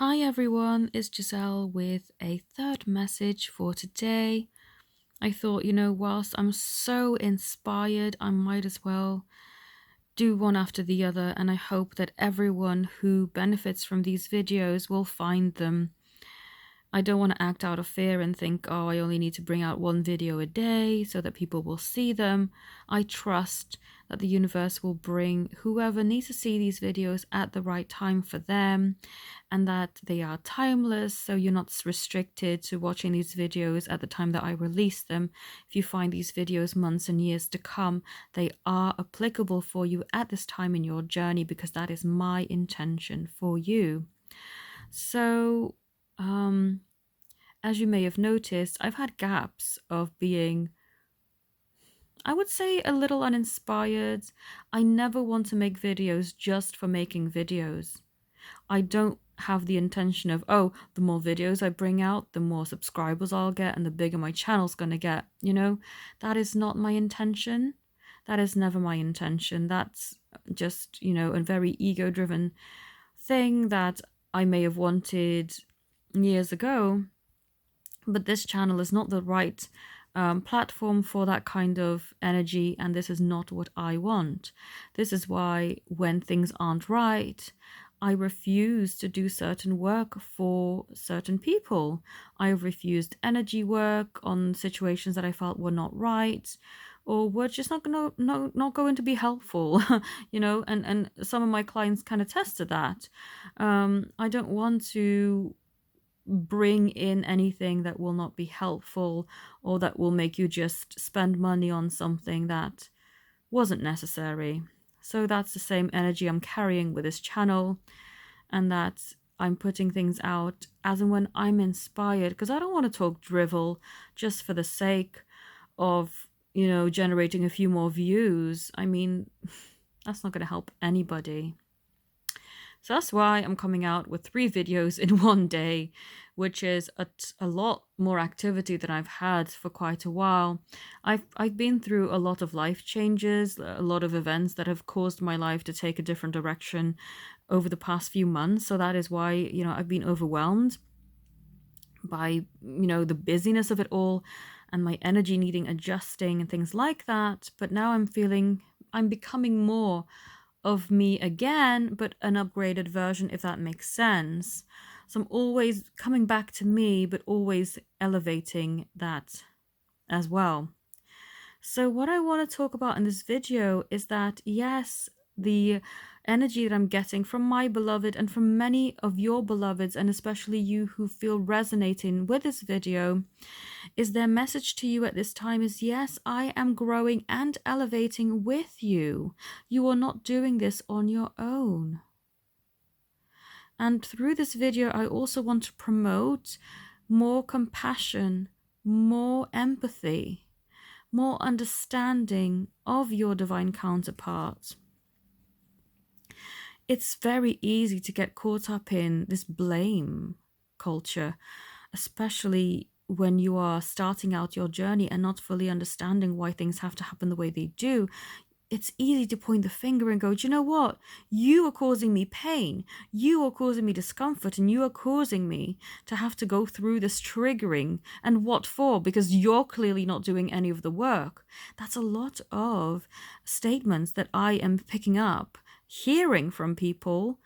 Hi everyone, it's Giselle with a third message for today. I thought, whilst I'm so inspired, I might as well do one after the other, and I hope that everyone who benefits from these videos will find them. I don't want to act out of fear and think, oh, I only need to bring out one video a day so that people will see them. I trust that the universe will bring whoever needs to see these videos at the right time for them, and that they are timeless, so you're not restricted to watching these videos at the time that I release them. If you find these videos months and years to come, they are applicable for you at this time in your journey, because that is my intention for you. So, as you may have noticed, I've had gaps of being, I would say, a little uninspired. I never want to make videos just for making videos. I don't have the intention of, oh, the more videos I bring out, the more subscribers I'll get and the bigger my channel's going to get. That is not my intention. That is never my intention. That's just, a very ego-driven thing that I may have wanted years ago. But this channel is not the right platform for that kind of energy, and this is not what I want. This is why when things aren't right, I refuse to do certain work for certain people. I refused energy work on situations that I felt were not right, or were just not going to be helpful, and some of my clients can attest to that. I don't want to bring in anything that will not be helpful, or that will make you just spend money on something that wasn't necessary. So that's the same energy I'm carrying with this channel, and that I'm putting things out as and when I'm inspired, because I don't want to talk drivel just for the sake of, generating a few more views. I mean, that's not going to help anybody. So that's why I'm coming out with 3 videos in one day, which is a lot more activity than I've had for quite a while. I've been through a lot of life changes, a lot of events that have caused my life to take a different direction over the past few months. So that is why, I've been overwhelmed by, the busyness of it all and my energy needing adjusting and things like that. But now I'm becoming more of me again, but an upgraded version, if that makes sense. So I'm always coming back to me, but always elevating that as well. So what I want to talk about in this video is that, yes, the energy that I'm getting from my beloved and from many of your beloveds, and especially you who feel resonating with this video, is their message to you at this time is, yes, I am growing and elevating with you. You are not doing this on your own. And through this video, I also want to promote more compassion, more empathy, more understanding of your divine counterpart. It's very easy to get caught up in this blame culture, especially when you are starting out your journey and not fully understanding why things have to happen the way they do. It's easy to point the finger and go, do you know what? You are causing me pain. You are causing me discomfort, and you are causing me to have to go through this triggering. And what for? Because you're clearly not doing any of the work. That's a lot of statements that I am picking up, hearing from people,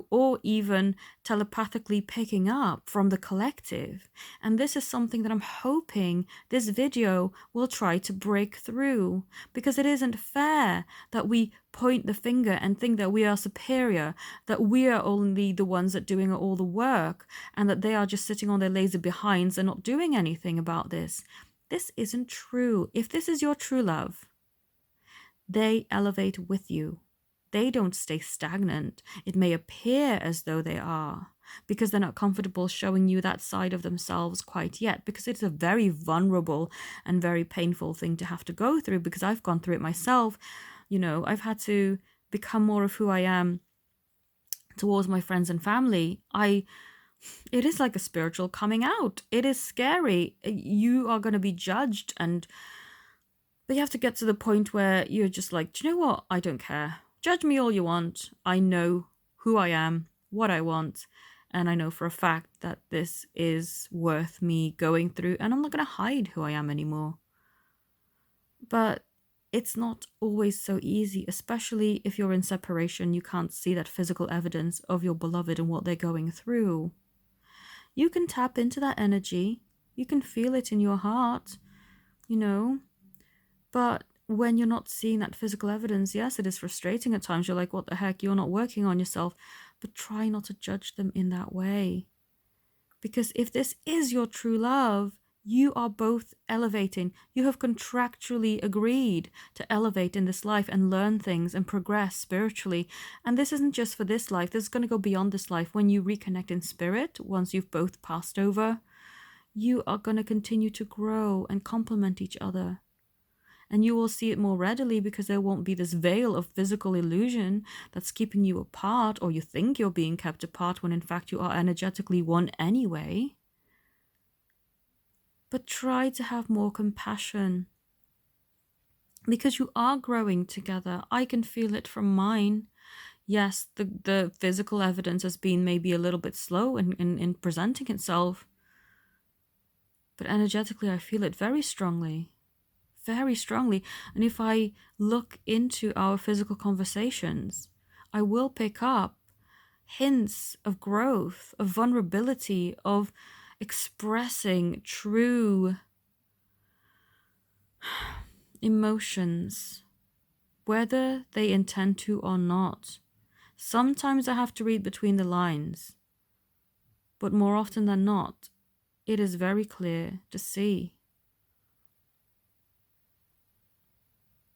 or even telepathically picking up from the collective. And this is something that I'm hoping this video will try to break through, because it isn't fair that we point the finger and think that we are superior, that we are only the ones that are doing all the work, and that they are just sitting on their lazy behinds and not doing anything about this. This isn't true. If this is your true love, they elevate with you. They don't stay stagnant. It may appear as though they are, because they're not comfortable showing you that side of themselves quite yet, because it's a very vulnerable and very painful thing to have to go through, because I've gone through it myself. I've had to become more of who I am towards my friends and family. It is like a spiritual coming out. It is scary. You are going to be judged, but you have to get to the point where you're just like, do you know what? I don't care. Judge me all you want. I know who I am, what I want, And I know for a fact that this is worth me going through, and I'm not going to hide who I am anymore. But it's not always so easy, especially if you're in separation. You can't see that physical evidence of your beloved and what they're going through. You can tap into that energy. You can feel it in your heart, but when you're not seeing that physical evidence, yes, it is frustrating at times. You're like, what the heck? You're not working on yourself. But try not to judge them in that way. Because if this is your true love, you are both elevating. You have contractually agreed to elevate in this life and learn things and progress spiritually. And this isn't just for this life. This is going to go beyond this life. When you reconnect in spirit, once you've both passed over, you are going to continue to grow and complement each other. And you will see it more readily because there won't be this veil of physical illusion that's keeping you apart, or you think you're being kept apart when in fact you are energetically one anyway. But try to have more compassion because you are growing together. I can feel it from mine. Yes, the physical evidence has been maybe a little bit slow in presenting itself, but energetically I feel it very strongly. Very strongly. And if I look into our physical conversations, I will pick up hints of growth, of vulnerability, of expressing true emotions, whether they intend to or not. Sometimes I have to read between the lines, but more often than not, it is very clear to see.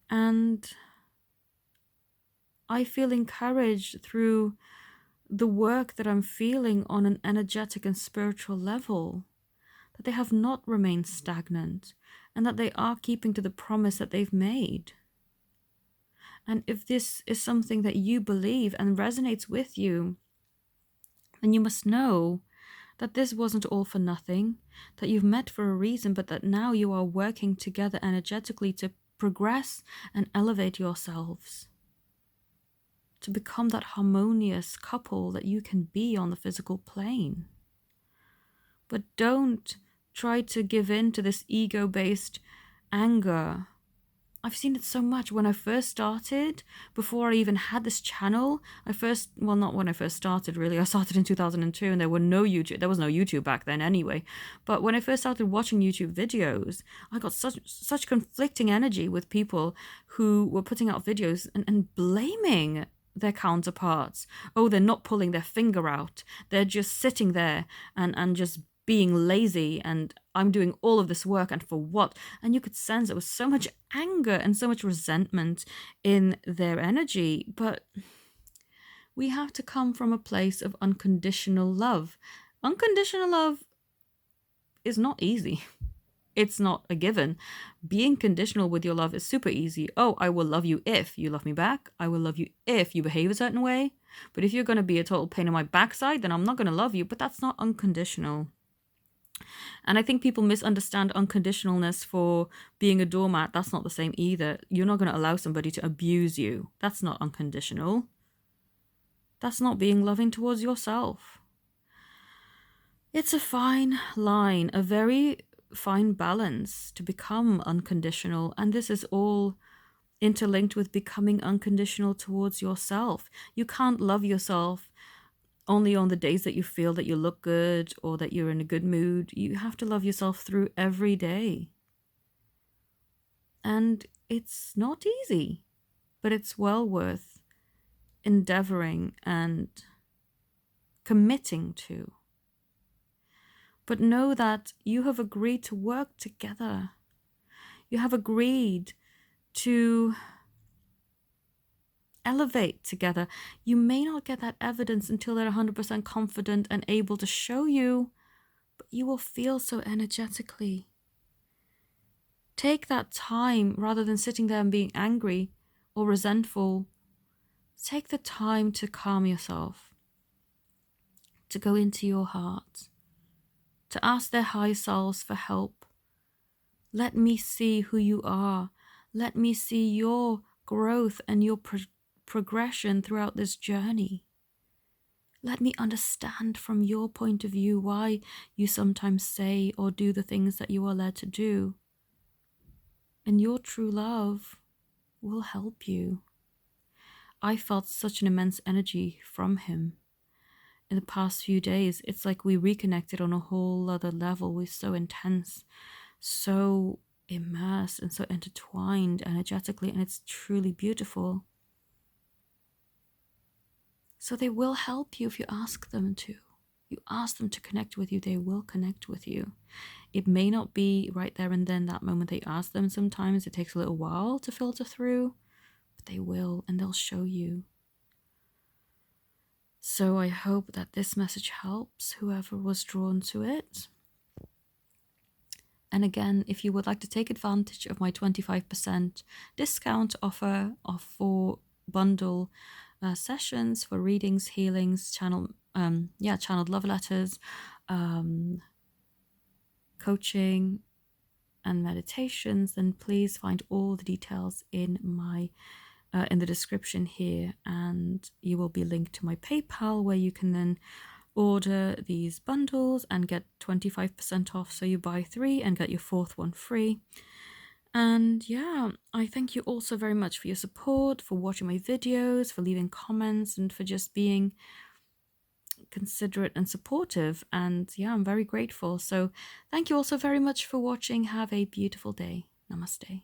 And I feel encouraged through the work that I'm feeling on an energetic and spiritual level, that they have not remained stagnant and that they are keeping to the promise that they've made. And if this is something that you believe and resonates with you, then you must know that this wasn't all for nothing, that you've met for a reason, but that now you are working together energetically to progress and elevate yourselves, to become that harmonious couple that you can be on the physical plane. But don't try to give in to this ego-based anger. I've seen it so much. When I first started, before I even had this channel, not when I first started really, I started in 2002 and there was no YouTube back then anyway. But when I first started watching YouTube videos, I got such conflicting energy with people who were putting out videos and blaming their counterparts. Oh, they're not pulling their finger out. They're just sitting there and just being lazy, and I'm doing all of this work, and for what? And you could sense there was so much anger and so much resentment in their energy. But we have to come from a place of unconditional love. Unconditional love is not easy. It's not a given. Being conditional with your love is super easy. Oh, I will love you if you love me back. I will love you if you behave a certain way. But if you're going to be a total pain in my backside, then I'm not going to love you. But that's not unconditional. And I think people misunderstand unconditionalness for being a doormat. That's not the same either. You're not going to allow somebody to abuse you. That's not unconditional. That's not being loving towards yourself. It's a fine line, a very fine balance to become unconditional. And this is all interlinked with becoming unconditional towards yourself. You can't love yourself only on the days that you feel that you look good or that you're in a good mood. You have to love yourself through every day. And it's not easy, but it's well worth endeavoring and committing to. But know that you have agreed to work together. You have agreed to elevate together. You may not get that evidence until they're 100% confident and able to show you, but you will feel so energetically. Take that time rather than sitting there and being angry or resentful. Take the time to calm yourself, to go into your heart, to ask their high selves for help. Let me see who you are. Let me see your growth and your progression throughout this journey. Let me understand from your point of view why you sometimes say or do the things that you are led to do. And your true love will help you. I felt such an immense energy from him in the past few days. It's like we reconnected on a whole other level. We're so intense, so immersed, and so intertwined energetically, and it's truly beautiful. So they will help you if you ask them to. You ask them to connect with you, they will connect with you. It may not be right there and then, that moment they ask them. Sometimes it takes a little while to filter through, but they will, and they'll show you. So I hope that this message helps whoever was drawn to it. And again, if you would like to take advantage of my 25% discount offer of 4 bundle sessions for readings, healings, channeled love letters, coaching, and meditations, then please find all the details in my in the description here, and you will be linked to my PayPal, where you can then order these bundles and get 25% off. So you buy 3 and get your 4th one free. And yeah, I thank you all so very much for your support, for watching my videos, for leaving comments, and for just being considerate and supportive. And yeah, I'm very grateful. So thank you all so very much for watching. Have a beautiful day. Namaste.